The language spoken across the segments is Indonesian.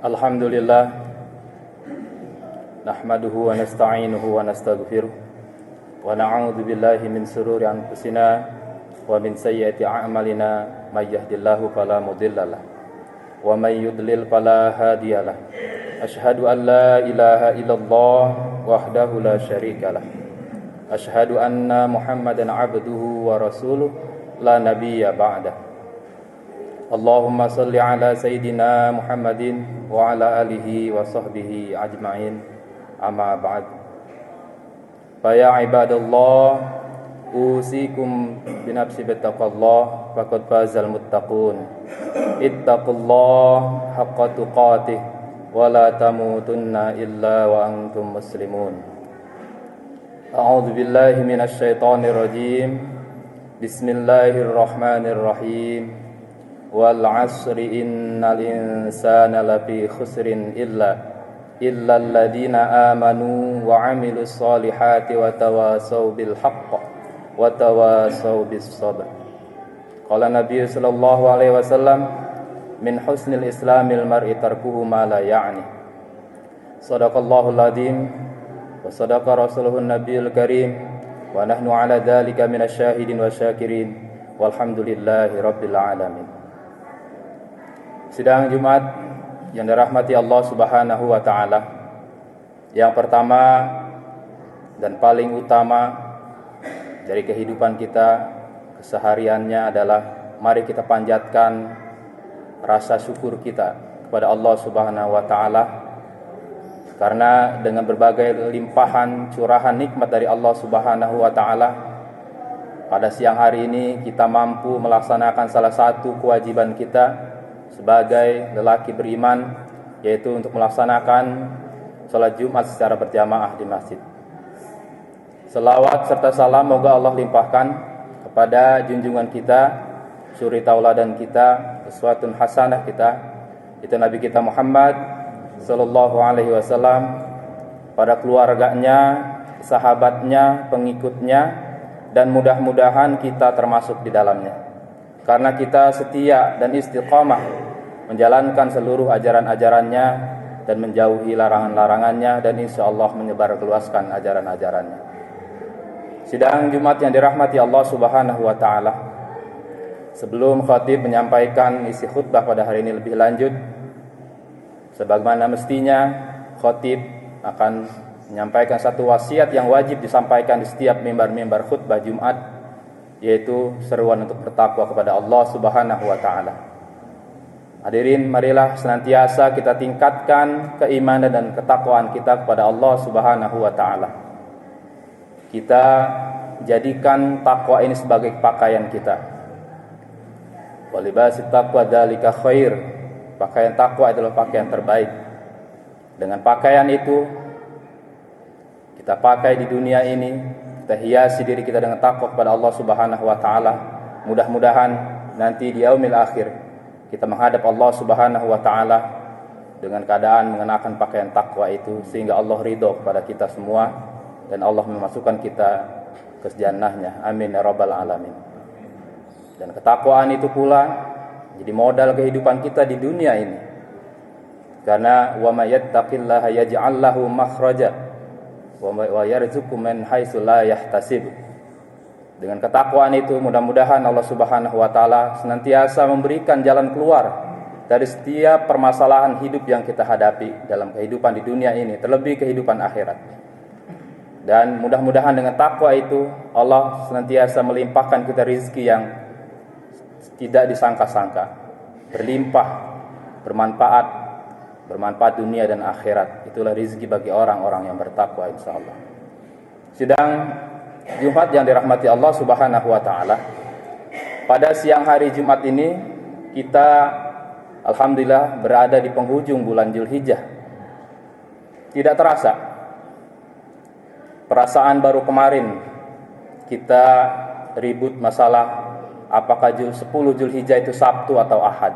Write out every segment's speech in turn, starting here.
Alhamdulillah nahmaduhu wa nasta'inuhu wa nastaghfiruh wa na'udzu billahi min shururi anfusina wa min sayyiati a'malina may yahdihillahu fala mudhillalah wa may yudlil fala hadiyalah. Asyhadu an la ilaha illallah wahdahu la syarikalah. Asyhadu anna Muhammadan 'abduhu wa rasuluh la nabiyya ba'dah. Allahumma salli ala Sayyidina Muhammadin wa ala alihi wa sahbihi ajma'in, amma ba'd. Faya ibadallah, usikum binafsi bittaqallah, faqad fazal muttaqun. Ittaqullah haqqa tuqatih, wa la tamutunna illa wa antum muslimun. A'udzu billahi minasy syaithanir rajim. Bismillahirrahmanirrahim. Wal 'asri innal insana lafi khusrin illa alladziina aamanu wa 'amilus solihati wa tawasaw bil haqq wa tawasaw bis sabr. Qala Nabi sallallahu alaihi wasallam, min husnil islamil mar'i tarkuhu ma la ya'ni. Shadaqallahul adzim wa shadaqa rasuluhun nabiyul karim wa nahnu ala dzalika minasyahidin wa syakirin walhamdulillahi rabbil alamin. Sidang Jumat yang dirahmati Allah Subhanahu wa taala. Yang pertama dan paling utama dari kehidupan kita kesehariannya adalah mari kita panjatkan rasa syukur kita kepada Allah Subhanahu wa taala, karena dengan berbagai limpahan curahan nikmat dari Allah Subhanahu wa taala, pada siang hari ini kita mampu melaksanakan salah satu kewajiban kita sebagai lelaki beriman, yaitu untuk melaksanakan salat Jumat secara berjamaah di masjid. Selawat serta salam moga Allah limpahkan kepada junjungan kita, suri tauladan kita, uswatun hasanah kita, itu Nabi kita Muhammad sallallahu alaihi wasallam, pada keluarganya, sahabatnya, pengikutnya, dan mudah-mudahan kita termasuk di dalamnya. Karena kita setia dan istiqamah menjalankan seluruh ajaran-ajarannya dan menjauhi larangan-larangannya, dan insya Allah menyebarluaskan ajaran-ajarannya. Sidang Jumat yang dirahmati Allah Subhanahu wa taala, sebelum khatib menyampaikan isi khutbah pada hari ini lebih lanjut, sebagaimana mestinya khatib akan menyampaikan satu wasiat yang wajib disampaikan di setiap mimbar-mimbar khutbah Jumat, yaitu seruan untuk bertakwa kepada Allah Subhanahu wa taala. Hadirin, marilah senantiasa kita tingkatkan keimanan dan ketakwaan kita kepada Allah Subhanahu wa taala. Kita jadikan takwa ini sebagai pakaian kita. Wa libasit taqwa dzalika khair. Pakaian takwa adalah pakaian terbaik. Dengan pakaian itu kita pakai di dunia ini, kita hiasi diri kita dengan takwa kepada Allah Subhanahu wa taala. Mudah-mudahan nanti di yaumil akhir kita menghadap Allah Subhanahu wa taala dengan keadaan mengenakan pakaian takwa itu, sehingga Allah ridho kepada kita semua dan Allah memasukkan kita ke jannahnya. Amin ya rabbal alamin. Dan ketakwaan itu pula jadi modal kehidupan kita di dunia ini. Karena wa may yattaqillaha yaj'al lahu makhraja wa yarzuqhu min haitsu la yahtasib. Dengan ketakwaan itu mudah-mudahan Allah Subhanahu wa taala senantiasa memberikan jalan keluar dari setiap permasalahan hidup yang kita hadapi dalam kehidupan di dunia ini, terlebih kehidupan akhirat. Dan mudah-mudahan dengan takwa itu Allah senantiasa melimpahkan kita rezeki yang tidak disangka-sangka, berlimpah, bermanfaat dunia dan akhirat. Itulah rezeki bagi orang-orang yang bertakwa insyaallah. Sidang Jumat yang dirahmati Allah Subhanahu wa taala, pada siang hari Jumat ini kita alhamdulillah berada di penghujung bulan Dzulhijjah. Tidak terasa, perasaan baru kemarin kita ribut masalah apakah 10 Dzulhijjah itu Sabtu atau Ahad.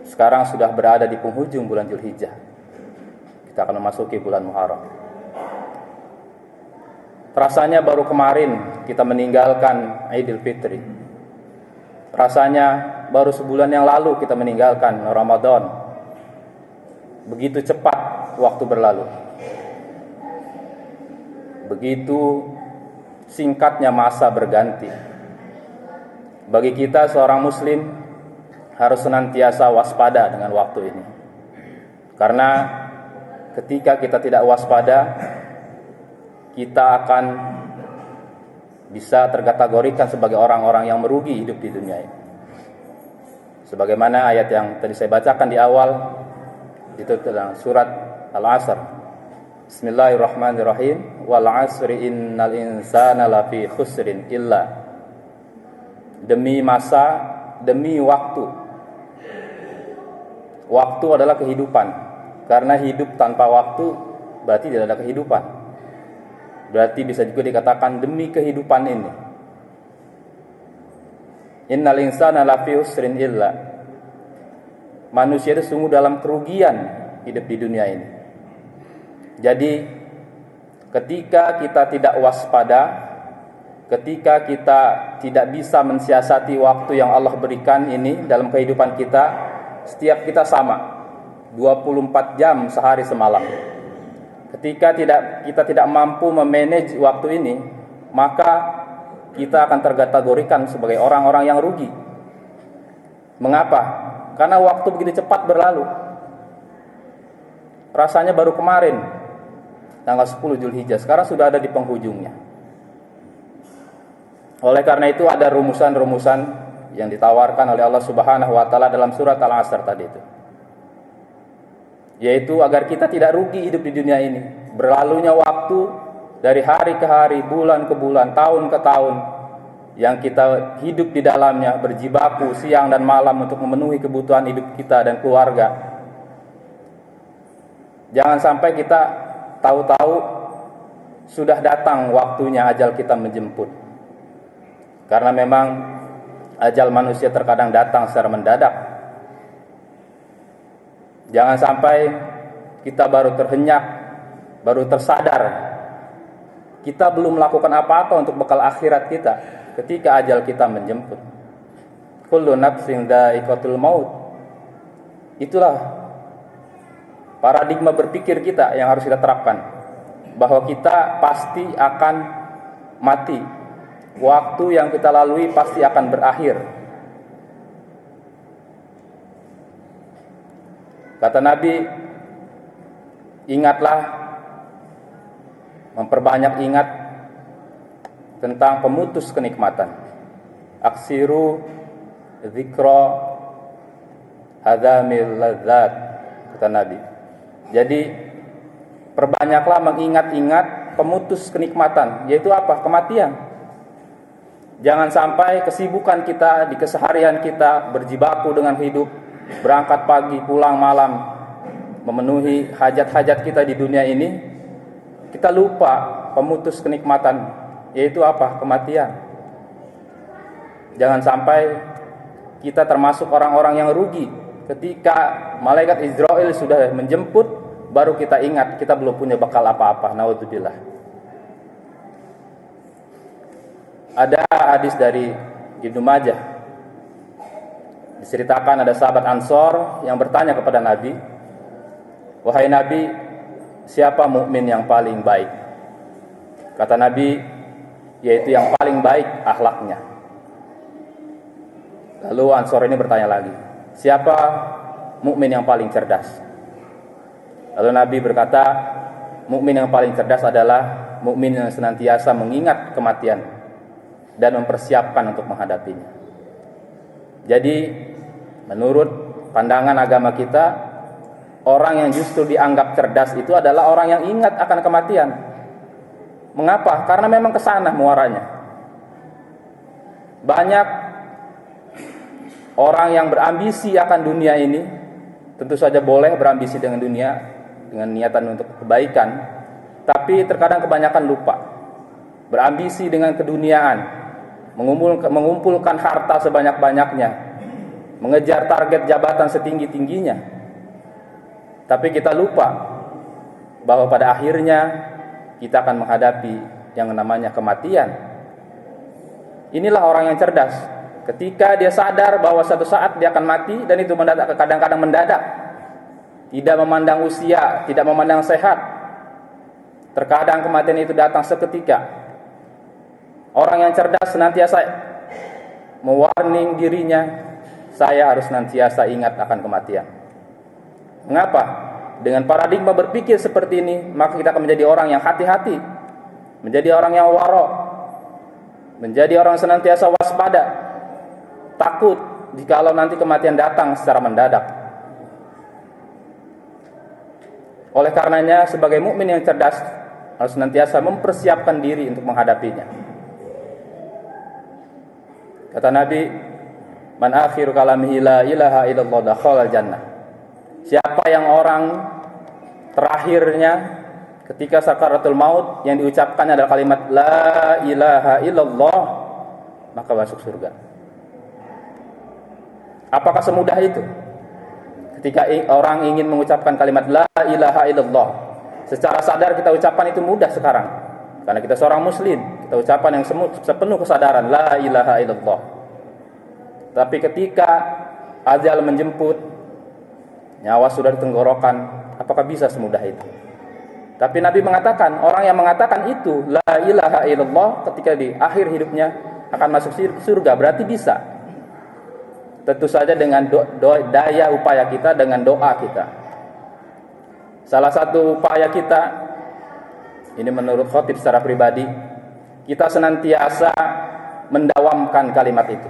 Sekarang sudah berada di penghujung bulan Dzulhijjah. Kita akan memasuki bulan Muharram. Rasanya baru kemarin kita meninggalkan Idul Fitri. Rasanya baru sebulan yang lalu kita meninggalkan Ramadan. begitu cepat waktu berlalu. Begitu singkatnya masa berganti. Bagi kita seorang muslim harus senantiasa waspada dengan waktu ini. Karena ketika kita tidak waspada, kita akan bisa terkategorikan sebagai orang-orang yang merugi hidup di dunia ini. Sebagaimana ayat yang tadi saya bacakan di awal, itu dalam surat Al-Asr. Bismillahirrahmanirrahim. Wal 'asri innal insana lafi khusrin illa. Demi masa, demi waktu. Waktu adalah kehidupan. Karena hidup tanpa waktu berarti tidak ada kehidupan. Berarti bisa juga dikatakan demi kehidupan ini. Innal insana lafi khusrin illa. Manusia itu sungguh dalam kerugian hidup di dunia ini. Jadi ketika kita tidak waspada, ketika kita tidak bisa mensiasati waktu yang Allah berikan ini dalam kehidupan kita, setiap kita sama 24 jam sehari semalam. Ketika kita tidak mampu memanage waktu ini, maka kita akan terkategorikan sebagai orang-orang yang rugi. Mengapa? Karena waktu begitu cepat berlalu. Rasanya baru kemarin tanggal 10 Zulhijjah, sekarang sudah ada di penghujungnya. Oleh karena itu ada rumusan-rumusan yang ditawarkan oleh Allah Subhanahu wa taala dalam surat Al-Asr tadi itu. Yaitu agar kita tidak rugi hidup di dunia ini. Berlalunya waktu dari hari ke hari, bulan ke bulan, tahun ke tahun, yang kita hidup di dalamnya, berjibaku siang dan malam untuk memenuhi kebutuhan hidup kita dan keluarga. Jangan sampai kita tahu-tahu sudah datang waktunya ajal kita menjemput. Karena memang ajal manusia terkadang datang secara mendadak. Jangan sampai kita baru terhenyak, baru tersadar, kita belum melakukan apa-apa untuk bekal akhirat kita ketika ajal kita menjemput. Kullu nafsin dha'iqatul maut. Itulah paradigma berpikir kita yang harus kita terapkan, bahwa kita pasti akan mati. Waktu yang kita lalui pasti akan berakhir. Kata Nabi, ingatlah, memperbanyak ingat tentang pemutus kenikmatan. Aksiru dzikra hadzamil ladzat, kata Nabi. Jadi perbanyaklah mengingat-ingat pemutus kenikmatan, yaitu apa? Kematian. Jangan sampai kesibukan kita di keseharian kita berjibaku dengan hidup, berangkat pagi, pulang malam, memenuhi hajat-hajat kita di dunia ini, kita lupa pemutus kenikmatan, yaitu apa? Kematian. Jangan sampai kita termasuk orang-orang yang rugi ketika malaikat Israel sudah menjemput, baru kita ingat kita belum punya bekal apa-apa. Naudzubillah. Ada hadis dari Ibnu Majah, diceritakan ada sahabat Ansor yang bertanya kepada Nabi, "Wahai Nabi, siapa mukmin yang paling baik?" Kata Nabi, yaitu yang paling baik akhlaknya. Lalu Ansor ini bertanya lagi, siapa mukmin yang paling cerdas? Lalu Nabi berkata, mukmin yang paling cerdas adalah mukmin yang senantiasa mengingat kematian dan mempersiapkan untuk menghadapinya. Jadi menurut pandangan agama kita, orang yang justru dianggap cerdas itu adalah orang yang ingat akan kematian. Mengapa? Karena memang kesana muaranya. Banyak orang yang berambisi akan dunia ini, tentu saja boleh berambisi dengan dunia, dengan niatan untuk kebaikan, tapi terkadang kebanyakan lupa. Berambisi dengan keduniaan, mengumpulkan harta sebanyak-banyaknya, mengejar target jabatan setinggi-tingginya. Tapi kita lupa bahwa pada akhirnya kita akan menghadapi yang namanya kematian. Inilah orang yang cerdas. Ketika dia sadar bahwa suatu saat dia akan mati, dan itu mendadak, kadang-kadang mendadak. tidak memandang usia, tidak memandang sehat. Terkadang kematian itu datang seketika. Orang yang cerdas senantiasa mewarning dirinya, saya harus senantiasa ingat akan kematian. Mengapa? Dengan paradigma berpikir seperti ini, maka kita akan menjadi orang yang hati-hati, menjadi orang yang waro, menjadi orang yang senantiasa waspada, takut jikalau nanti kematian datang secara mendadak. Oleh karenanya, sebagai mukmin yang cerdas harus senantiasa mempersiapkan diri untuk menghadapinya. Kata Nabi, man akhiru kalamihi la ilaha illallah dakhala jannah. Siapa yang orang terakhirnya ketika sakaratul maut yang diucapkannya adalah kalimat la ilaha illallah, maka masuk surga. Apakah semudah itu? Ketika orang ingin mengucapkan kalimat la ilaha illallah, secara sadar kita ucapkan itu mudah sekarang. Karena kita seorang muslim, kita ucapkan yang sepenuh kesadaran la ilaha illallah. Tapi ketika ajal menjemput, nyawa sudah di tenggorokan, apakah bisa semudah itu? Tapi Nabi mengatakan, orang yang mengatakan itu la ilaha illallah ketika di akhir hidupnya akan masuk surga, berarti bisa. Tentu saja dengan daya upaya kita, dengan doa kita. Salah satu upaya kita, ini menurut khotib secara pribadi, kita senantiasa mendawamkan kalimat itu.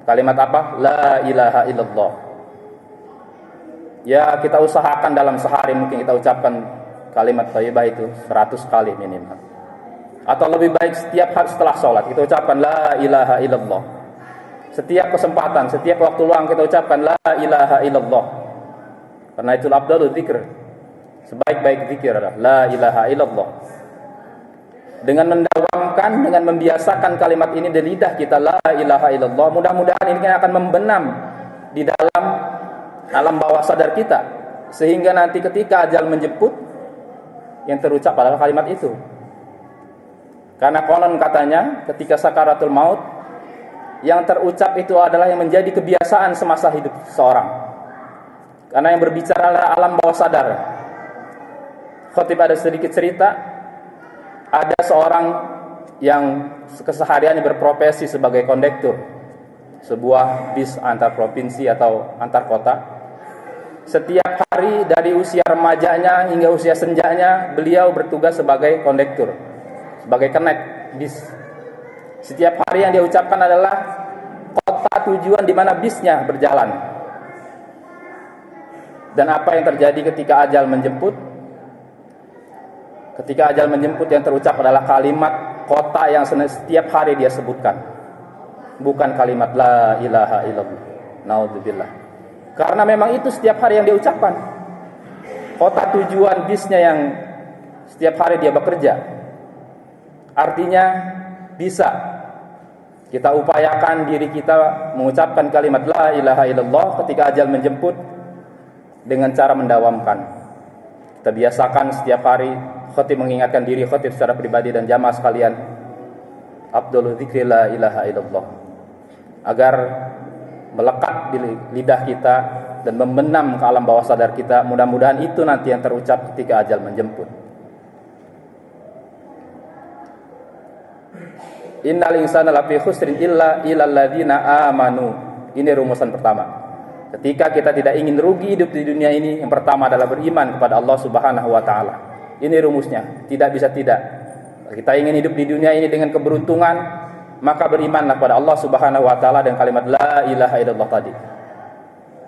Kalimat apa? La ilaha illallah. Ya, kita usahakan dalam sehari mungkin kita ucapkan kalimat thayyibah itu 100 kali minimal. Atau lebih baik setiap hari setelah sholat kita ucapkan la ilaha illallah. Setiap kesempatan, setiap waktu luang kita ucapkan la ilaha illallah. Karena itu afdalul dzikr. Sebaik-baik zikir adalah la ilaha illallah. Dengan mendawamkan, dengan membiasakan kalimat ini di lidah kita la ilaha illallah, mudah-mudahan ini akan membenam di dalam alam bawah sadar kita, sehingga nanti ketika ajal menjemput yang terucap adalah kalimat itu. Karena konon katanya ketika sakaratul maut yang terucap itu adalah yang menjadi kebiasaan semasa hidup seorang. Karena yang berbicara adalah alam bawah sadar. Khotib ada sedikit cerita, ada seorang yang kesehariannya berprofesi sebagai kondektur sebuah bis antar provinsi atau antar kota. Setiap hari dari usia remajanya hingga usia senjanya beliau bertugas sebagai kondektur, sebagai kenek bis. Setiap hari yang dia ucapkan adalah kota tujuan di mana bisnya berjalan. Dan apa yang terjadi ketika ajal menjemput? Ketika ajal menjemput yang terucap adalah kalimat kota yang setiap hari dia sebutkan, bukan kalimat la ilaha illallah. Naudzubillah. Karena memang itu setiap hari yang dia ucapkan. Kota tujuan bisnya yang setiap hari dia bekerja. Artinya bisa kita upayakan diri kita mengucapkan kalimat la ilaha illallah ketika ajal menjemput dengan cara mendawamkan. Kita biasakan setiap hari. Khatib mengingatkan diri khatib secara pribadi dan jamaah sekalian, afdhalul dzikri la ilaha illallah, agar melekat di lidah kita dan membenam ke alam bawah sadar kita. Mudah-mudahan itu nanti yang terucap ketika ajal menjemput. Innal insana lafi khusrin illa illal ladzina amanu. Ini rumusan pertama. Ketika kita tidak ingin rugi hidup di dunia ini, yang pertama adalah beriman kepada Allah Subhanahu wa taala. Ini rumusnya, tidak bisa tidak. Kita ingin hidup di dunia ini dengan keberuntungan, maka berimanlah kepada Allah Subhanahu wa taala dan kalimat la ilaha illallah tadi.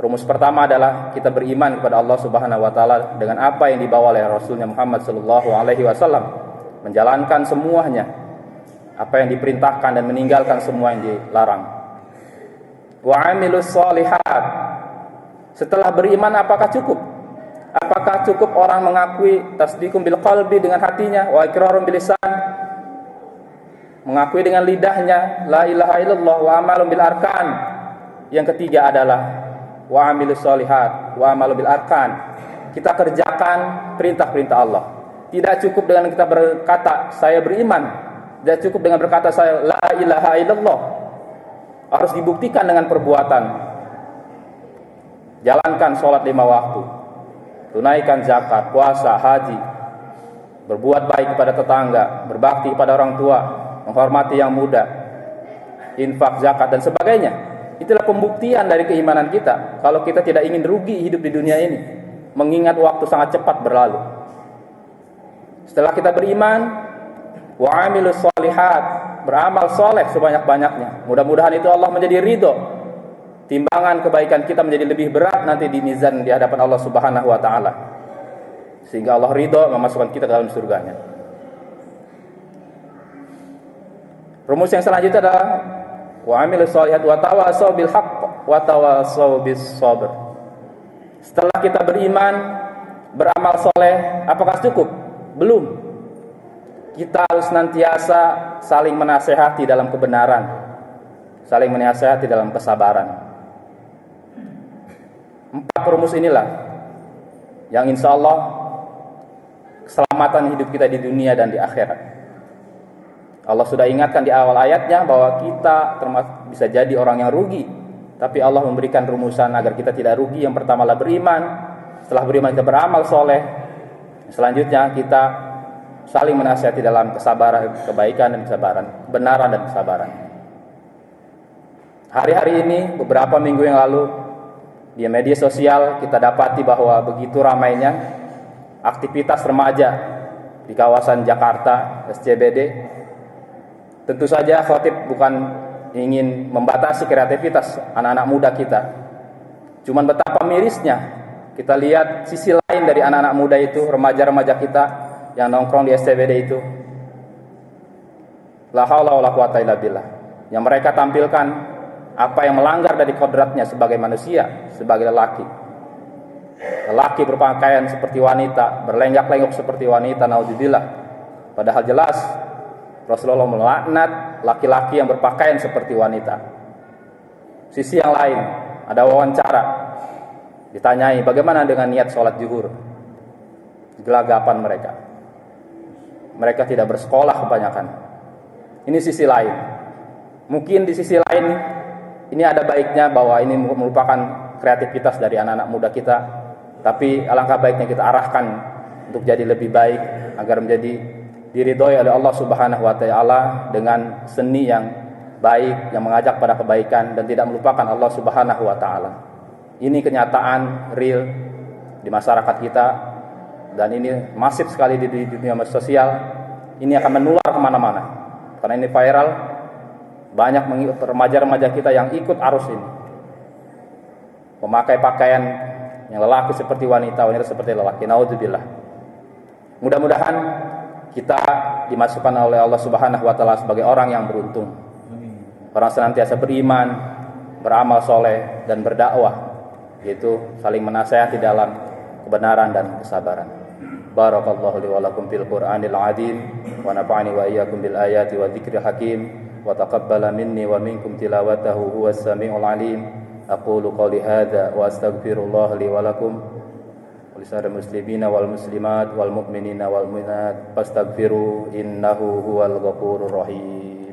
Rumus pertama adalah kita beriman kepada Allah Subhanahu wa taala dengan apa yang dibawa oleh Rasulnya Muhammad sallallahu alaihi wasallam, menjalankan semuanya, apa yang diperintahkan dan meninggalkan semua yang dilarang. Wa amilus sholihat. Setelah beriman apakah cukup? Apakah cukup orang mengakui tasdiqum bil qalbi dengan hatinya, wa iqrarun bil lisan, mengakui dengan lidahnya la ilaha illallah, wa amalun bil arkan. Yang ketiga adalah wa amilus sholihat wa amalun bil arkan. Kita kerjakan perintah-perintah Allah. Tidak cukup dengan kita berkata saya beriman, tidak cukup dengan berkata saya la ilaha illallah. Harus dibuktikan dengan perbuatan. Jalankan sholat 5 waktu. tunaikan zakat, puasa, haji, berbuat baik kepada tetangga, berbakti kepada orang tua, menghormati yang muda, infak, zakat dan sebagainya. Itulah pembuktian dari keimanan kita. Kalau kita tidak ingin rugi hidup di dunia ini, mengingat waktu sangat cepat berlalu. Setelah kita beriman, wa amilus sholihat, beramal soleh sebanyak-banyaknya. Mudah-mudahan itu Allah menjadi ridho. Timbangan kebaikan kita menjadi lebih berat nanti di mizan di hadapan Allah Subhanahu wa taala. Sehingga Allah ridho memasukkan kita dalam surganya. Rumus yang selanjutnya adalah wa amilus sholihat wa tawassaw bil haqq wa tawassaw bis sabr. Setelah kita beriman, beramal soleh, apakah cukup? Belum. Kita harus senantiasa saling menasehati dalam kebenaran, saling menasehati dalam kesabaran. 4 rumus inilah yang insya Allah keselamatan hidup kita di dunia dan di akhirat. Allah sudah ingatkan di awal ayatnya bahwa kita bisa jadi orang yang rugi, tapi Allah memberikan rumusan agar kita tidak rugi. Yang pertama adalah beriman, setelah beriman kita beramal soleh, selanjutnya kita saling menasihati dalam kesabaran, kebaikan dan kesabaran, kebenaran dan kesabaran. Hari-hari ini, beberapa minggu yang lalu, di media sosial kita dapati bahwa begitu ramainya aktivitas remaja di kawasan Jakarta, SCBD. Tentu saja khotib bukan ingin membatasi kreativitas anak-anak muda kita. Cuman betapa mirisnya kita lihat sisi lain dari anak-anak muda itu, remaja-remaja kita yang nongkrong di SCBD itu. La haula wala quwata illa billah. Yang mereka tampilkan apa yang melanggar dari kodratnya sebagai manusia, sebagai lelaki. Lelaki berpakaian seperti wanita, berlenggak-lenggok seperti wanita, naudzubillah. Padahal jelas Rasulullah melaknat laki-laki yang berpakaian seperti wanita. Sisi yang lain, ada wawancara, ditanyai bagaimana dengan niat sholat zuhur, gelagapan mereka. Mereka tidak bersekolah kebanyakan. Ini sisi lain. Mungkin di sisi lain ini ada baiknya bahwa ini merupakan kreativitas dari anak-anak muda kita. Tapi alangkah baiknya kita arahkan untuk jadi lebih baik agar menjadi diridhoi oleh Allah Subhanahu wa taala dengan seni yang baik, yang mengajak pada kebaikan dan tidak melupakan Allah Subhanahu wa taala. Ini kenyataan real di masyarakat kita dan ini masif sekali di dunia sosial. Ini akan menular kemana-mana karena ini viral. Banyak remaja-remaja kita yang ikut arus ini, memakai pakaian yang lelaki seperti wanita, wanita seperti lelaki. Naudzubillah. Mudah-mudahan kita dimasukkan oleh Allah Subhanahu wa taala sebagai orang yang beruntung. Orang senantiasa beriman, beramal soleh dan berdakwah, yaitu saling menasihati dalam kebenaran dan kesabaran. Barakallahu li wa lakum fil Qur'anil azim wa nafa'ani wa iyyakum bil ayati wa dzikril hakim wa taqabbala minni wa minkum tilawatahu huwas samiul alim. Aqulu qawli hadza wa astaghfirullah li wa lakum lisa'il muslimina wal muslimat wal mu'minina wal mu'minat fastaghfiru innahu huwal ghafurur rahim.